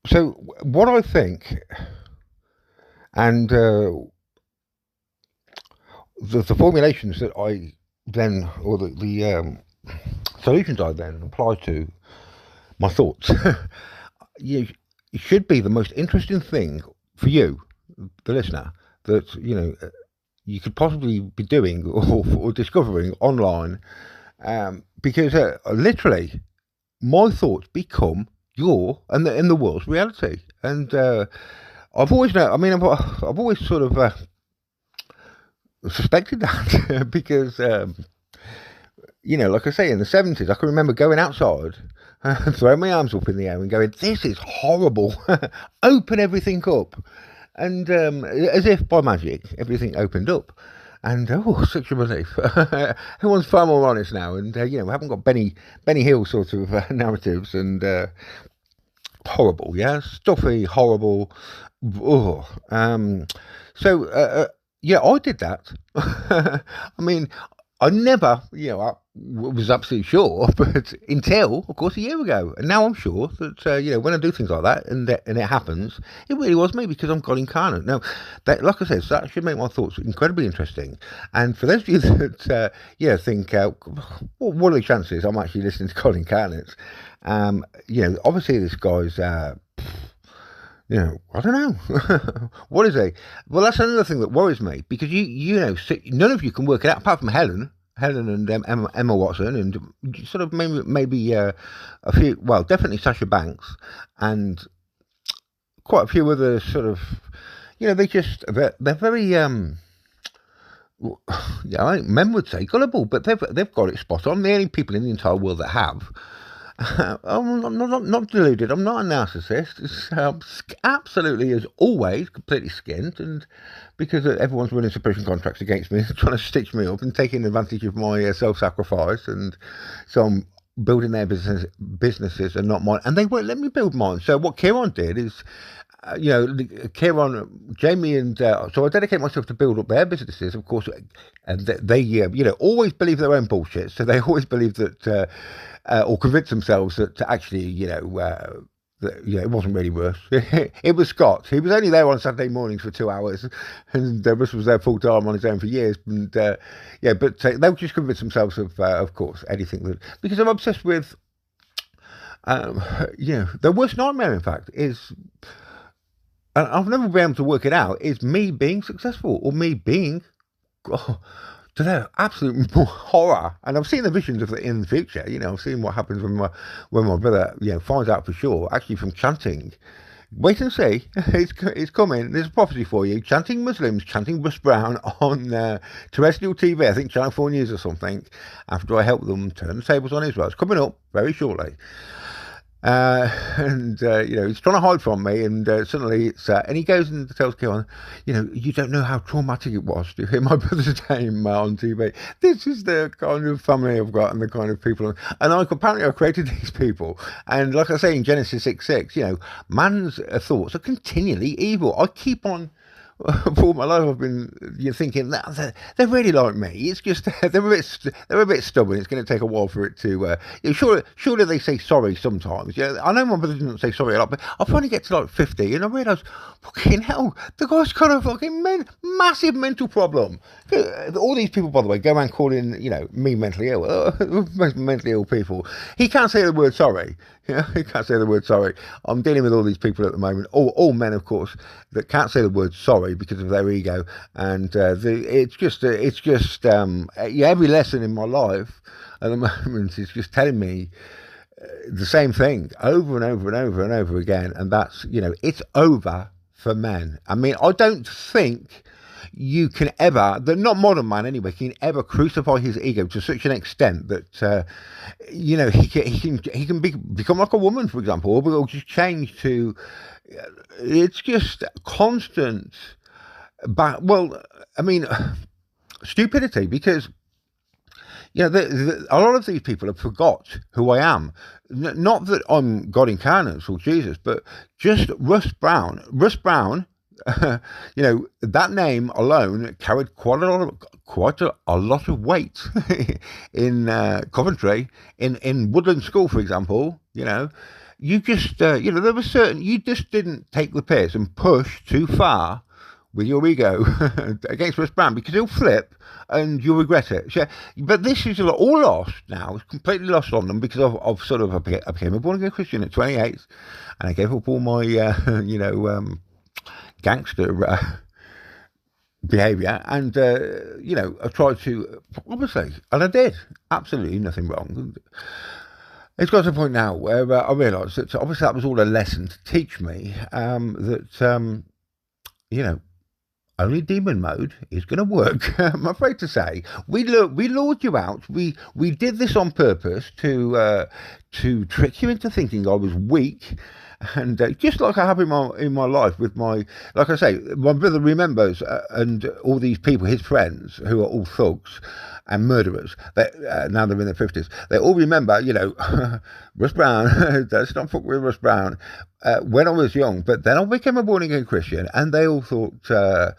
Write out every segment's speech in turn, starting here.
So what I think, and the formulations that I then, or the solutions I then apply to my thoughts, you it should be the most interesting thing for you, the listener, that you could possibly be doing or discovering online, because literally my thoughts become your and the world's reality. And I've always known. I mean, I've always sort of suspected that because like I say, in the 70s, I can remember going outside, throwing my arms up in the air and going, "This is horrible! Open everything up!" And as if by magic, everything opened up. And such a relief! Everyone's far more honest now, and we haven't got Benny Hill sort of narratives and horrible, yeah, stuffy, horrible. Oh, so yeah, I did that. I mean, I never, I was absolutely sure, but until, of course, a year ago, and now I'm sure that when I do things like that and it happens, it really was me because I'm God incarnate. Now, that, like I said, so that should make my thoughts incredibly interesting. And for those of you that think, what are the chances I'm actually listening to God incarnate? Obviously this guy's. I don't know. What is he? Well, that's another thing that worries me because none of you can work it out apart from Helen and Emma Watson, and sort of maybe a few. Well, definitely Sasha Banks, and quite a few other sort of. They're very yeah, I think men would say gullible, but they've got it spot on. The only people in the entire world that have. I'm not deluded. I'm not a narcissist. It's absolutely, as always, completely skint, and because everyone's running suppression contracts against me, trying to stitch me up and taking advantage of my self-sacrifice, and so I'm building their businesses and not mine, and they won't let me build mine. So what Kieran did is Kieran, Jamie, and so I dedicate myself to build up their businesses, of course, and they always believe their own bullshit. So they always believe that, or convince themselves that actually, it wasn't really worse. It was Scott. He was only there on Saturday mornings for 2 hours, and Russ was there full time on his own for years. And but they'll just convince themselves of course, anything that because I'm obsessed with. The worst nightmare, in fact, is and I've never been able to work it out, is me being successful or me being, oh, to their absolute horror. And I've seen the visions of it in the future. I've seen what happens when my brother, finds out for sure, actually from chanting. Wait and see. It's coming. There's a prophecy for you. Chanting Muslims, chanting Russ Brown on terrestrial TV, I think Channel 4 News or something, after I help them turn the tables on Israel. It's coming up very shortly. And he's trying to hide from me, and suddenly it's and he goes and tells Kieran, you don't know how traumatic it was to hear my brother's name on TV. This is the kind of family I've got and the kind of people, and apparently I created these people. And like I say in Genesis 6:6, man's thoughts are continually evil. I keep on for all my life, I've been thinking that they're really like me. It's just they're a bit stubborn. It's going to take a while for it to. Surely they say sorry sometimes. I know my brother doesn't say sorry a lot, but I finally get to like 50, and I realise, fucking hell, the guy's got a fucking massive mental problem. All these people, by the way, go around calling me mentally ill. Most mentally ill people. He can't say the word sorry. He can't say the word sorry. I'm dealing with all these people at the moment, all men, of course, that can't say the word sorry because of their ego, and it's just every lesson in my life at the moment is just telling me the same thing over and over and over and over again, and that's it's over for men. I mean, I don't think you can ever, the not modern man anyway, can ever crucify his ego to such an extent that he can become like a woman, for example, or just change to. It's just constant. But well, I mean, stupidity because. A lot of these people have forgot who I am. Not that I'm God incarnate or Jesus, but just Russ Brown. Russ Brown, that name alone carried quite a lot of weight in Coventry, in Woodland School, for example. you just, there were certain, you just didn't take the piss and push too far with your ego against West Bram, because he'll flip and you'll regret it. So, but this is all lost now. It's completely lost on them because I became a born again Christian at 28, and I gave up all my, gangster behaviour, and I tried to, obviously, and I did absolutely nothing wrong. It's got to a point now where I realise that obviously that was all a lesson to teach me that only demon mode is going to work. I'm afraid to say we lured you out. We did this on purpose to trick you into thinking I was weak. And just like I have in my life with my, like I say, my brother remembers, and all these people, his friends, who are all thugs and murderers, now they're in their 50s, they all remember, Russ Brown, let's not fuck with Russ Brown, when I was young. But then I became a born again Christian, and they all thought, Russ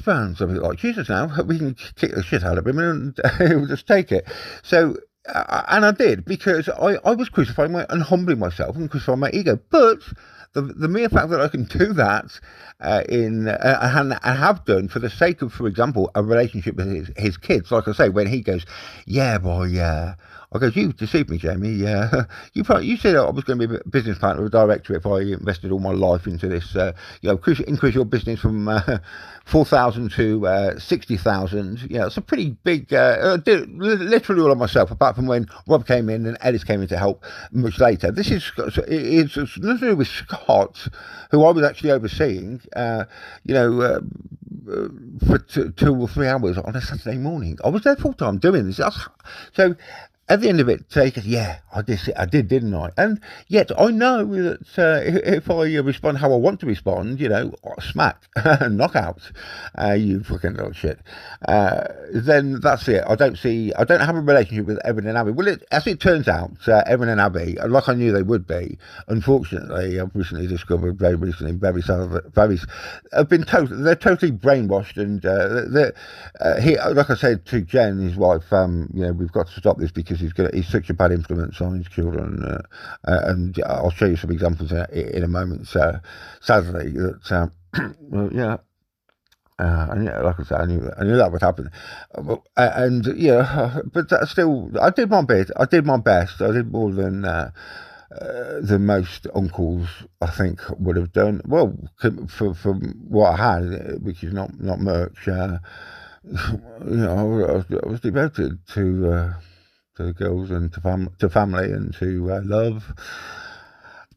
Brown's a bit like Jesus now, we can kick the shit out of him and he'll just take it. So, and I did, because I was crucifying and humbling myself and crucifying my ego. But the mere fact that I can do that and have done for the sake of, for example, a relationship with his kids, like I say, when he goes, yeah, boy, yeah. I goes, you deceived me, Jamie. You said I was going to be a business partner or a director if I invested all my life into this. Increase your business from 4,000 to 60,000. It's a pretty big. I did literally all of myself, apart from when Rob came in and Ellis came in to help much later. It's nothing to do with Scott, who I was actually overseeing. For 2 or 3 hours on a Saturday morning. I was there full time doing this. So. At the end of it, he goes, yeah, I did, didn't I? And yet I know that if I respond how I want to respond, smack, knockout, you fucking little shit, then that's it. I don't have a relationship with Evan and Abby. Well, as it turns out, Evan and Abby, like I knew they would be, unfortunately, I've recently discovered, they're totally brainwashed, and like I said to Jen, his wife, we've got to stop this because he's such a bad influence on his children, and I'll show you some examples in a moment. Sadly, that like I said, I knew that would happen, but still, I did my bit. I did my best. I did more than most uncles, I think, would have done. Well, for what I had, which is not much. I was devoted to the girls and to family and to love,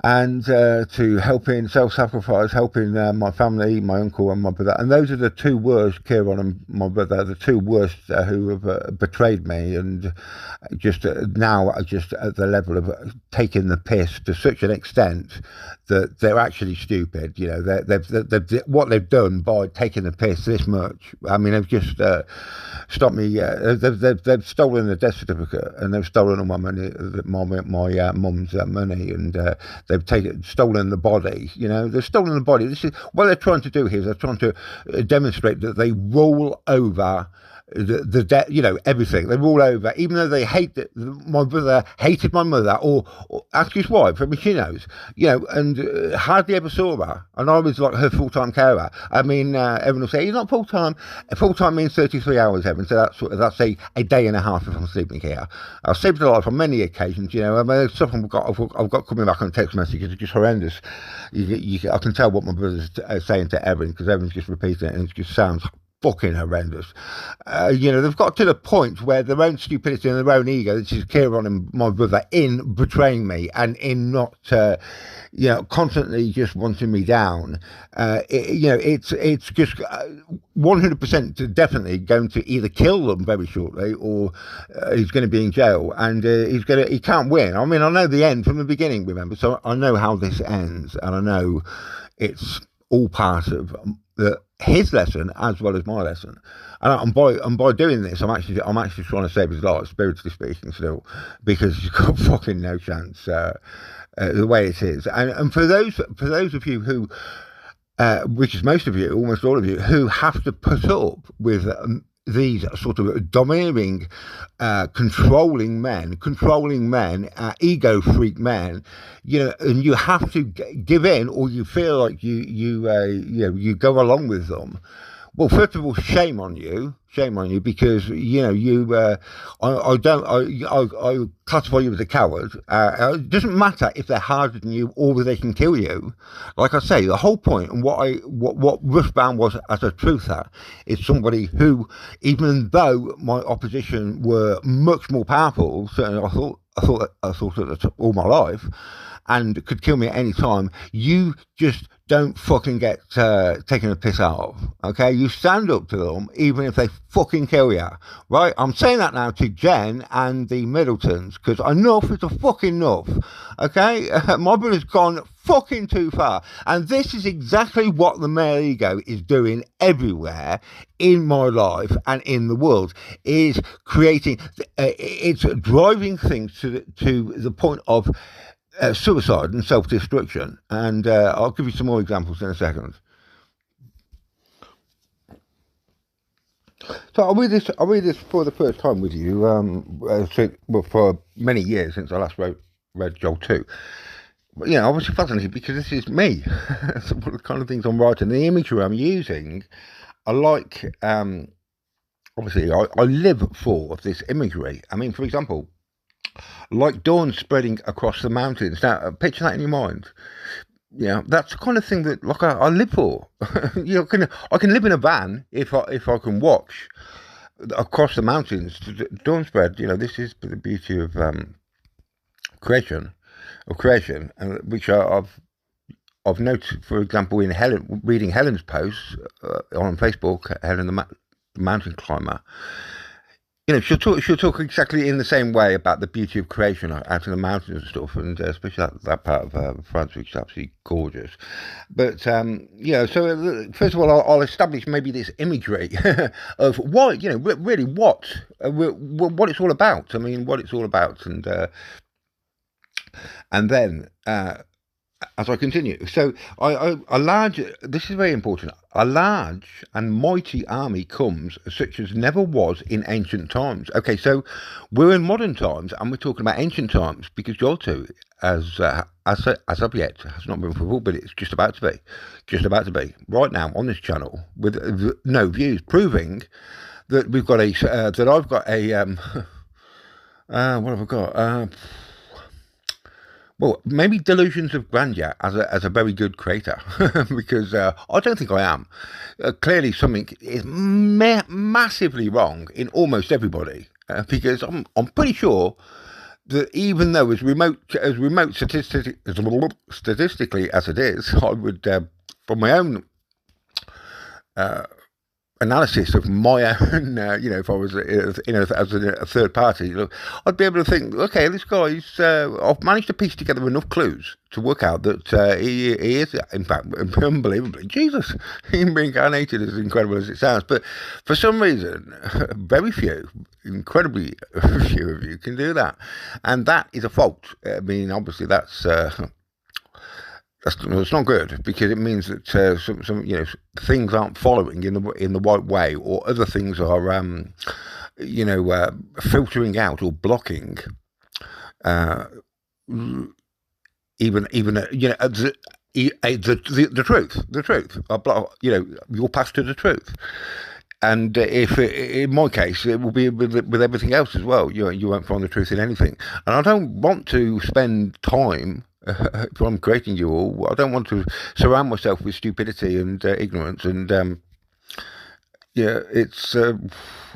and to helping, self-sacrifice, helping my family, my uncle and my brother. And those are the two worst, Kieran and my brother, the two worst who have betrayed me, and just now just at the level of taking the piss to such an extent that they're actually stupid. They've what they've done by taking the piss this much. I mean, they've just stopped me. They've stolen the death certificate, and they've stolen all my money, my mum's money, and they've stolen the body. They've stolen the body. This is what they're trying to do here. They're trying to demonstrate that they roll over the debt, everything. They roll over, even though they hate my brother hated my mother, or ask his wife. I mean, she knows, and hardly ever saw her. And I was like her full-time carer. I mean, everyone will say he's not full-time. Full-time means 33 hours, Evan. So that's a day and a half if I'm sleeping here. I've saved her life on many occasions. I mean, stuff I've got coming back on text messages are just horrendous. I can tell what my brother's saying to Evan, because Evan's just repeating it, and it just sounds fucking horrendous. They've got to the point where their own stupidity and their own ego, this is Kieran and my brother, in betraying me and in not, constantly just wanting me down. It's just 100% definitely going to either kill them very shortly, or he's going to be in jail, and he can't win. I mean, I know the end from the beginning, remember, so I know how this ends, and I know it's all part of his lesson as well as my lesson, and by doing this, I'm actually trying to save his life, spiritually speaking, still, because he's got fucking no chance the way it is. And for those of you who, which is most of you, almost all of you, who have to put up with these sort of domineering, controlling men, ego freak men, and you have to give in, or you feel like you go along with them. Well, first of all, shame on you, because I don't, I classify you as a coward. It doesn't matter if they're harder than you or whether they can kill you. Like I say, the whole point, and what Rushbound was as a truther, is somebody who, even though my opposition were much more powerful, certainly I thought that all my life, and could kill me at any time, you just don't fucking get taken a piss out of. Okay, you stand up to them even if they fucking kill you. Right? I'm saying that now to Jen and the Middletons, because enough is a fucking enough. Okay, my brother's gone fucking too far, and this is exactly what the male ego is doing everywhere in my life and in the world. Is creating, it's driving things to the point of suicide and self-destruction, and I'll give you some more examples in a second. So I'll read this for the first time with you. For many years since I last read Joel 2. But obviously fascinated because this is me. So what the kind of things I'm writing, the imagery I'm using, I like. Obviously, I live for this imagery. I mean, for example, like dawn spreading across the mountains. Now, picture that in your mind. That's the kind of thing that I live for. I can live in a van if I can watch across the mountains. Dawn spread. This is the beauty of creation, which I've noted, for example, in reading Helen's posts on Facebook, Helen the mountain climber. She'll talk exactly in the same way about the beauty of creation out in the mountains and stuff, and especially that part of France, which is absolutely gorgeous. But so first of all, I'll establish maybe this imagery of what really what it's all about. I mean, what it's all about, and then. As I continue, so a large, this is very important, a large and mighty army comes, such as never was in ancient times. Okay, so we're in modern times, and we're talking about ancient times, because Joel 2, as of yet, has not been fulfilled, but it's just about to be, right now on this channel, with no views, proving that we've got that I've got a, what have I got, well, maybe delusions of grandeur as a very good creator, because I don't think I am. Clearly, something is massively wrong in almost everybody, because I'm pretty sure that even though as remote statistically as it is, I would, from my own analysis of my own, if I was, as a third party, I'd be able to think, okay, this guy's, I've managed to piece together enough clues to work out that he is, in fact, unbelievably, Jesus, him reincarnated, as incredible as it sounds. But for some reason, very few, incredibly few of you can do that. And that is a fault. I mean, obviously, that's not good, because it means that some things aren't following in the right way, or other things are filtering out or blocking even the truth. Your path to the truth. And if in my case, it will be with everything else as well. You won't find the truth in anything. And I don't want to spend time. If I'm creating you all, I don't want to surround myself with stupidity and ignorance, and it's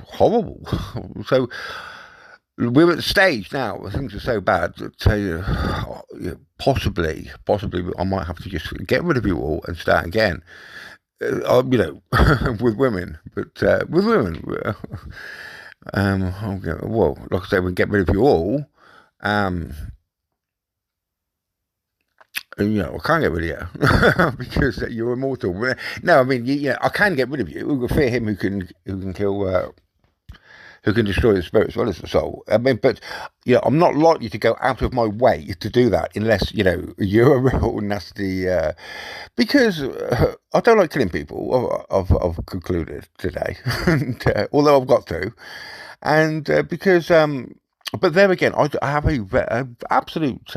horrible. So we're at the stage now where things are so bad that possibly I might have to just get rid of you all and start again. With women, but with women, well, like I say, we can get rid of you all. I can't get rid of you because you're immortal. No, I mean, I can get rid of you. We'll fear him who can kill who can destroy the spirit as well as the soul. I mean, but I'm not likely to go out of my way to do that unless you're a real nasty. Because I don't like killing people. I've concluded today, and, although I've got to, and because but there again, I have a absolute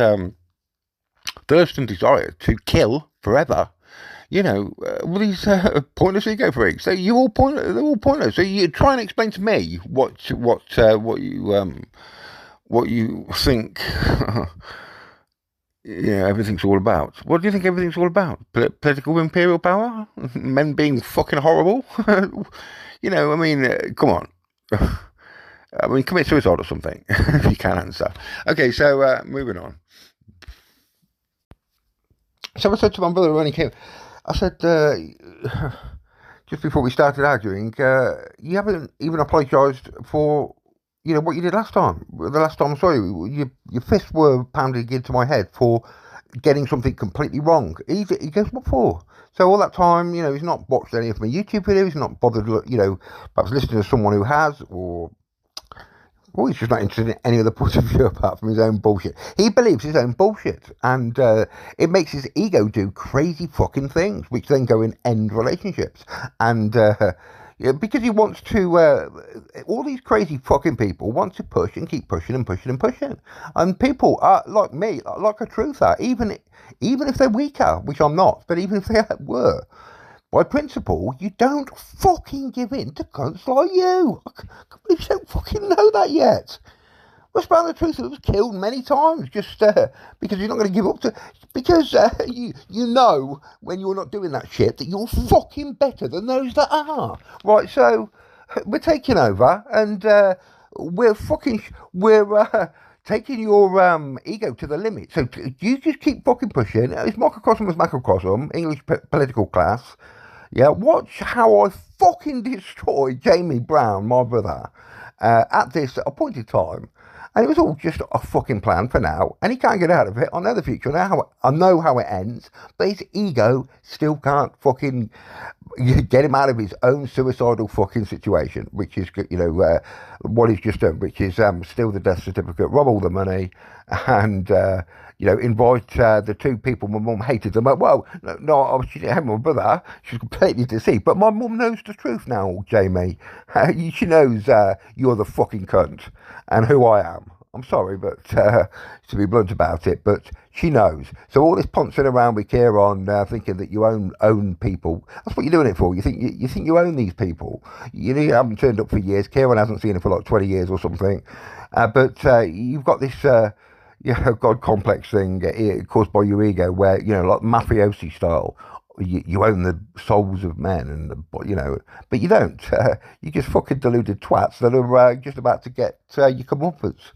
thirst and desire to kill forever. All these pointless ego freaks. They're all pointless. So you try and explain to me what you think. Everything's all about. What do you think everything's all about? Political imperial power? Men being fucking horrible? I mean, come on. I mean, commit suicide or something, if you can answer. Okay, so moving on. So I said to my brother when he came, I said, just before we started arguing, you haven't even apologised for, what you did last time. The last time I saw you, your fists were pounded into my head for getting something completely wrong. He goes, what for? So all that time, he's not watched any of my YouTube videos, he's not bothered, perhaps listening to someone who has, or he's just not interested in any other point of view apart from his own bullshit. He believes his own bullshit, and it makes his ego do crazy fucking things, which then go and end relationships. And because he wants to, all these crazy fucking people want to push and keep pushing and pushing and pushing. And people are like me, like a truther, even if they're weaker, which I'm not, but even if they were. By principle, you don't fucking give in to cunts like you. I can't believe you don't fucking know that yet. What's about the truth? It was killed many times just because you're not going to give up to... Because you know when you're not doing that shit that you're fucking better than those that are. Right, so we're taking over and we're taking your ego to the limit. So you just keep fucking pushing. It's microcosm as macrocosm, English political class. Yeah, watch how I fucking destroy Jamie Brown, my brother, at this appointed time. And it was all just a fucking plan for now. And he can't get out of it. I know the future. I know how it ends. But his ego still can't fucking get him out of his own suicidal fucking situation. Which is, what he's just done. Which is steal the death certificate, rob all the money, and... invite the two people my mum hated them. Well, no, she didn't have my brother. She's completely deceived. But my mum knows the truth now, Jamie. She knows you're the fucking cunt and who I am. I'm sorry, but to be blunt about it, but she knows. So all this pouncing around with Kieran, thinking that you own people. That's what you're doing it for. You think you own these people. You haven't turned up for years. Kieran hasn't seen it for like 20 years or something. But you've got this. God complex thing caused by your ego, where like mafiosi style, you own the souls of men, and but you don't. You just fucking deluded twats that are just about to get your comeuppance.